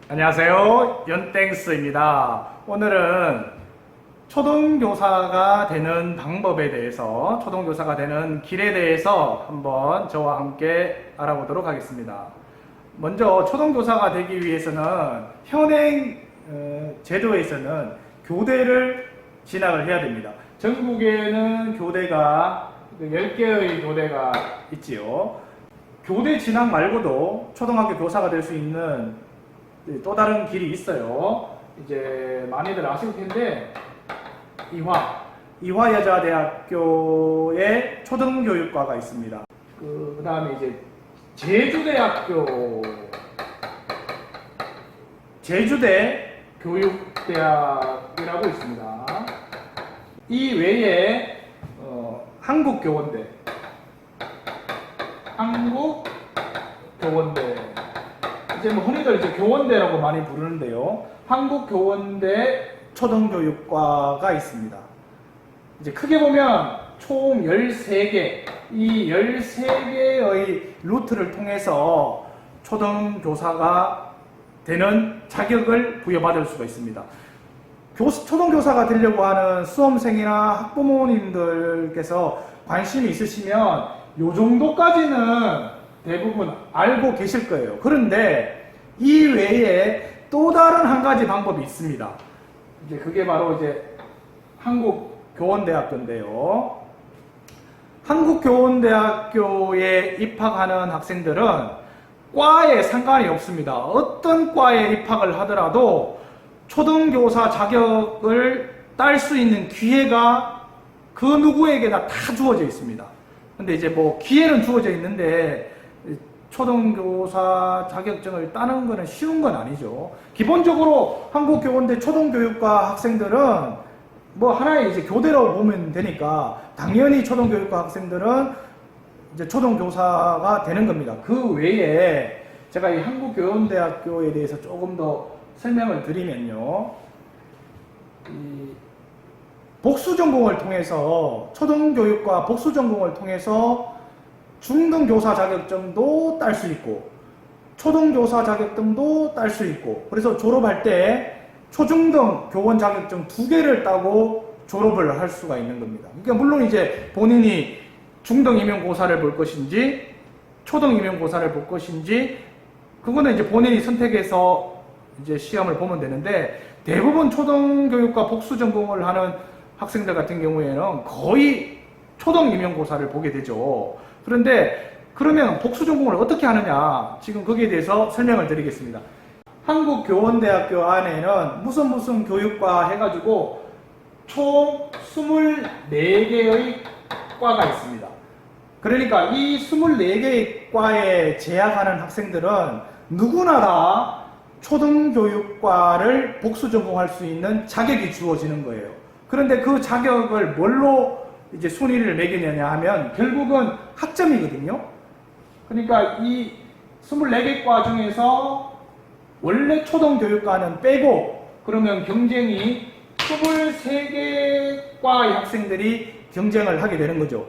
안녕하세요. 연땡스입니다. 오늘은 초등교사가 되는 방법에 대해서, 초등교사가 되는 길에 대해서 한번 저와 함께 알아보도록 하겠습니다. 먼저 초등교사가 되기 위해서는 현행 제도에서는 교대를 진학을 해야 됩니다. 전국에는 교대가 10개의 교대가 있지요. 교대 진학 말고도 초등학교 교사가 될 수 있는 또 다른 길이 있어요. 이제 많이들 아실 텐데 이화여자대학교에 초등교육과가 있습니다. 그 다음에 이제 제주대 교육대학이라고 있습니다. 이 외에 한국교원대 이제 흔히들 이제 교원대라고 많이 부르는데요. 한국교원대 초등교육과가 있습니다. 이제 크게 보면 총 13개, 이 13개의 루트를 통해서 초등교사가 되는 자격을 부여받을 수가 있습니다. 초등교사가 되려고 하는 수험생이나 학부모님들께서 관심이 있으시면 요 정도까지는 대부분 알고 계실 거예요. 그런데 이 외에 또 다른 한 가지 방법이 있습니다. 이제 그게 바로 이제 한국교원대학교인데요. 한국교원대학교에 입학하는 학생들은 과에 상관이 없습니다. 어떤 과에 입학을 하더라도 초등교사 자격을 딸 수 있는 기회가 그 누구에게나 다 주어져 있습니다. 근데 이제 뭐 기회는 주어져 있는데 초등교사 자격증을 따는 거는 쉬운 건 아니죠. 기본적으로 한국교원대 초등교육과 학생들은 뭐 하나의 이제 교대로 보면 되니까 당연히 초등교육과 학생들은 이제 초등교사가 되는 겁니다. 그 외에 제가 이 한국교원대학교에 대해서 조금 더 설명을 드리면요. 이 복수전공을 통해서 초등교육과 복수전공을 통해서 중등교사 자격증도 딸 수 있고 초등교사 자격증도 딸 수 있고, 그래서 졸업할 때 초중등 교원 자격증 2개를 따고 졸업을 할 수가 있는 겁니다. 그러니까 물론 이제 본인이 중등 임용고사를 볼 것인지 초등 임용고사를 볼 것인지 그거는 이제 본인이 선택해서 이제 시험을 보면 되는데, 대부분 초등교육과 복수전공을 하는 학생들 같은 경우에는 거의 초등 임용고사를 보게 되죠. 그런데 그러면 복수전공을 어떻게 하느냐, 지금 거기에 대해서 설명을 드리겠습니다. 한국교원대학교 안에는 무슨 교육과 해가지고 총 24개의 과가 있습니다. 그러니까 이 24개의 과에 재학하는 학생들은 누구나 다 초등교육과를 복수전공할 수 있는 자격이 주어지는 거예요. 그런데 그 자격을 뭘로 이제 순위를 매기느냐 하면 결국은 학점이거든요. 그러니까 이 24개 과 중에서 원래 초등교육과는 빼고 그러면 경쟁이 23개 과의 학생들이 경쟁을 하게 되는 거죠.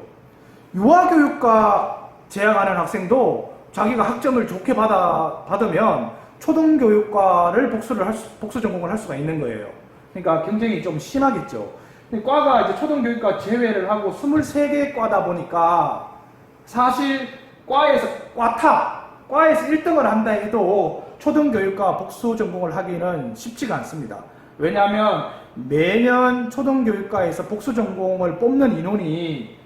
유아교육과 재학하는 학생도 자기가 학점을 좋게 받으면 초등교육과를 복수 전공을 할 수가 있는 거예요. 그러니까 경쟁이 좀 심하겠죠. 과가 이제 초등교육과 제외를 하고 23개 과다 보니까 사실 과에서 과에서 1등을 한다 해도 초등교육과 복수 전공을 하기는 쉽지가 않습니다. 왜냐하면 매년 초등교육과에서 복수 전공을 뽑는 인원이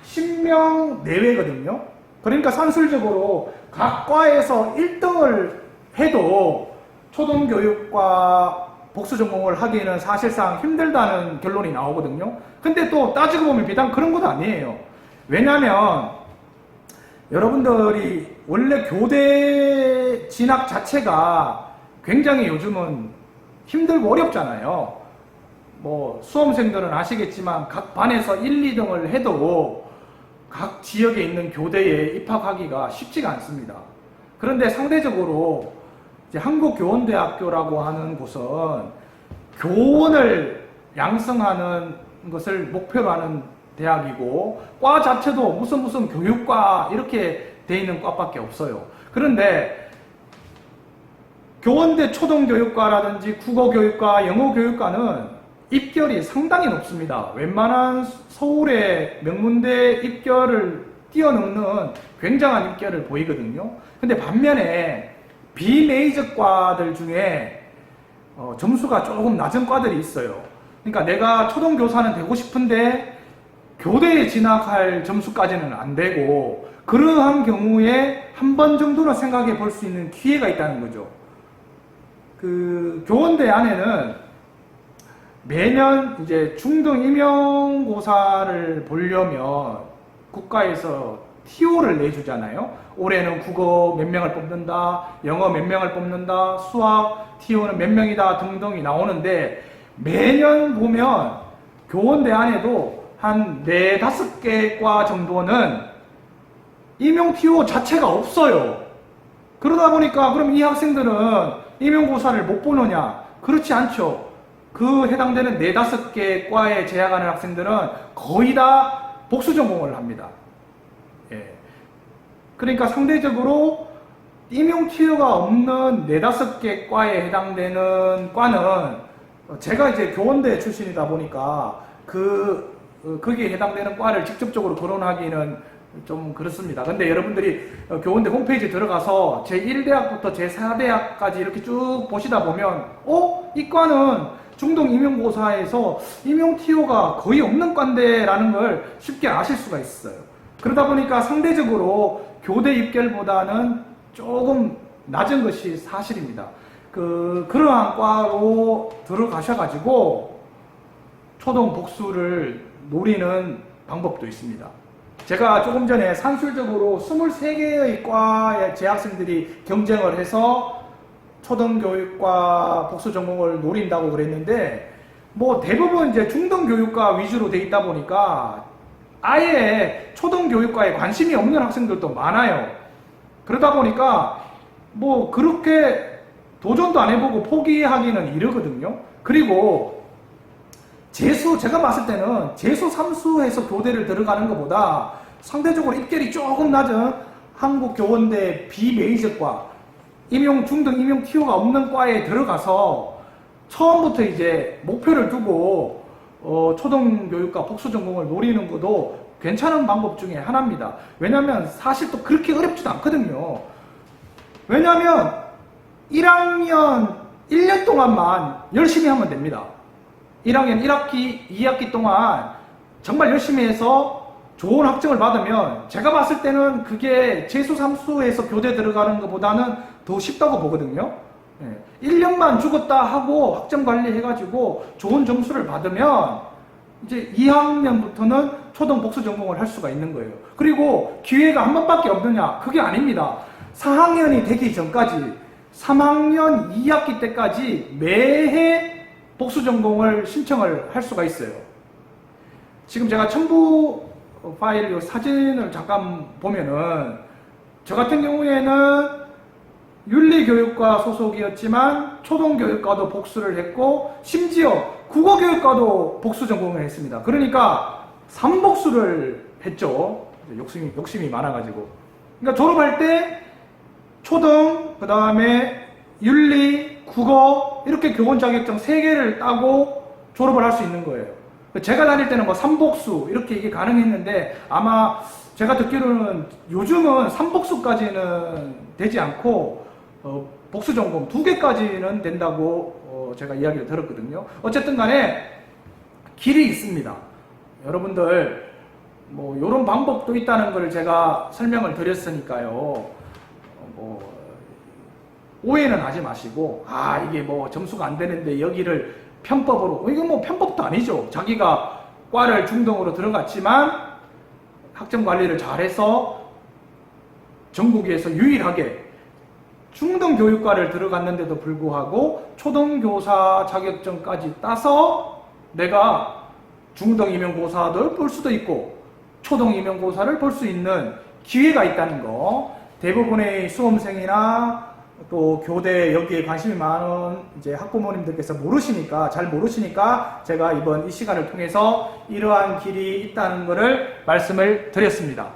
10명 내외거든요. 그러니까 산술적으로 각 과에서 1등을 해도 초등교육과 복수전공을 하기에는 사실상 힘들다는 결론이 나오거든요. 근데 또 따지고 보면 비단 그런 것도 아니에요. 왜냐하면 여러분들이 원래 교대 진학 자체가 굉장히 요즘은 힘들고 어렵잖아요. 뭐 수험생들은 아시겠지만 각 반에서 1, 2등을 해도 각 지역에 있는 교대에 입학하기가 쉽지가 않습니다. 그런데 상대적으로 이제 한국교원대학교라고 하는 곳은 교원을 양성하는 것을 목표로 하는 대학이고, 과 자체도 무슨 교육과 이렇게 돼 있는 과밖에 없어요. 그런데 교원대 초등교육과라든지 국어교육과, 영어교육과는 입결이 상당히 높습니다. 웬만한 서울의 명문대 입결을 뛰어넘는 굉장한 입결을 보이거든요. 근데 반면에 비메이저과들 중에 점수가 조금 낮은 과들이 있어요. 그러니까 내가 초등교사는 되고 싶은데 교대에 진학할 점수까지는 안 되고, 그러한 경우에 한 번 정도는 생각해 볼 수 있는 기회가 있다는 거죠. 그 교원대 안에는 매년 이제 중등 임용고사를 보려면 국가에서 TO를 내주잖아요. 올해는 국어 몇 명을 뽑는다, 영어 몇 명을 뽑는다, 수학 TO는 몇 명이다 등등이 나오는데, 매년 보면 교원대 안에도 한 4, 5개 과 정도는 임용 TO 자체가 없어요. 그러다 보니까 그럼 이 학생들은 임용고사를 못 보느냐? 그렇지 않죠. 그 해당되는 4, 5개 과에 재학하는 학생들은 거의 다 복수 전공을 합니다. 예. 그러니까 상대적으로 임용 TO가 없는 4, 5개 과에 해당되는 과는, 제가 이제 교원대 출신이다 보니까 거기에 해당되는 과를 직접적으로 거론하기는 좀 그렇습니다. 근데 여러분들이 교원대 홈페이지 들어가서 제1대학부터 제4대학까지 이렇게 쭉 보시다 보면 이 과는 중등 임용고사에서 임용 TO가 거의 없는 과인데 라는 걸 쉽게 아실 수가 있어요. 그러다 보니까 상대적으로 교대 입결보다는 조금 낮은 것이 사실입니다. 그러한 과로 들어가셔가지고 초등 복수를 노리는 방법도 있습니다. 제가 조금 전에 산술적으로 23개의 과의 재학생들이 경쟁을 해서 초등교육과 복수 전공을 노린다고 그랬는데, 뭐 대부분 이제 중등교육과 위주로 돼 있다 보니까 아예 초등교육과에 관심이 없는 학생들도 많아요. 그러다 보니까 뭐 그렇게 도전도 안 해보고 포기하기는 이르거든요. 그리고 제가 봤을 때는 재수 3수에서 교대를 들어가는 것보다 상대적으로 입결이 조금 낮은 한국교원대 비메이저과, 중등 임용 TO가 없는 과에 들어가서 처음부터 이제 목표를 두고 초등교육과 복수 전공을 노리는 것도 괜찮은 방법 중에 하나입니다. 왜냐하면 사실 또 그렇게 어렵지도 않거든요. 왜냐하면 1학년 1년 동안만 열심히 하면 됩니다. 1학년 1학기, 2학기 동안 정말 열심히 해서 좋은 학점을 받으면 제가 봤을 때는 그게 재수 3수에서 교대 들어가는 것보다는 더 쉽다고 보거든요. 1년만 죽었다 하고 학점 관리해가지고 좋은 점수를 받으면 이제 2학년부터는 초등 복수 전공을 할 수가 있는 거예요. 그리고 기회가 한 번밖에 없느냐? 그게 아닙니다. 4학년이 되기 전까지 3학년 2학기 때까지 매해 복수 전공을 신청을 할 수가 있어요. 지금 제가 첨부 파일 사진을 잠깐 보면은, 저 같은 경우에는 윤리교육과 소속이었지만 초등교육과도 복수를 했고, 심지어 국어교육과도 복수 전공을 했습니다. 그러니까 3복수를 했죠. 욕심이 많아가지고. 그러니까 졸업할 때 초등, 그 다음에 윤리, 국어 이렇게 교원 자격증 3개를 따고 졸업을 할 수 있는 거예요. 제가 다닐 때는 뭐 3복수 이렇게 이게 가능했는데, 아마 제가 듣기로는 요즘은 3복수까지는 되지 않고 복수 전공 2개까지는 된다고 제가 이야기를 들었거든요. 어쨌든 간에 길이 있습니다. 여러분들 뭐 이런 방법도 있다는 걸 제가 설명을 드렸으니까요. 오해는 하지 마시고, 이게 뭐 점수가 안 되는데 여기를 편법으로, 이건 뭐 편법도 아니죠. 자기가 과를 중등으로 들어갔지만 학점 관리를 잘해서 전국에서 유일하게 중등 교육과를 들어갔는데도 불구하고 초등교사 자격증까지 따서 내가 중등 임용고사를 볼 수도 있고 초등 임용고사를 볼 수 있는 기회가 있다는 거, 대부분의 수험생이나 또 교대 여기에 관심이 많은 이제 학부모님들께서 잘 모르시니까 제가 이번 이 시간을 통해서 이러한 길이 있다는 것을 말씀을 드렸습니다.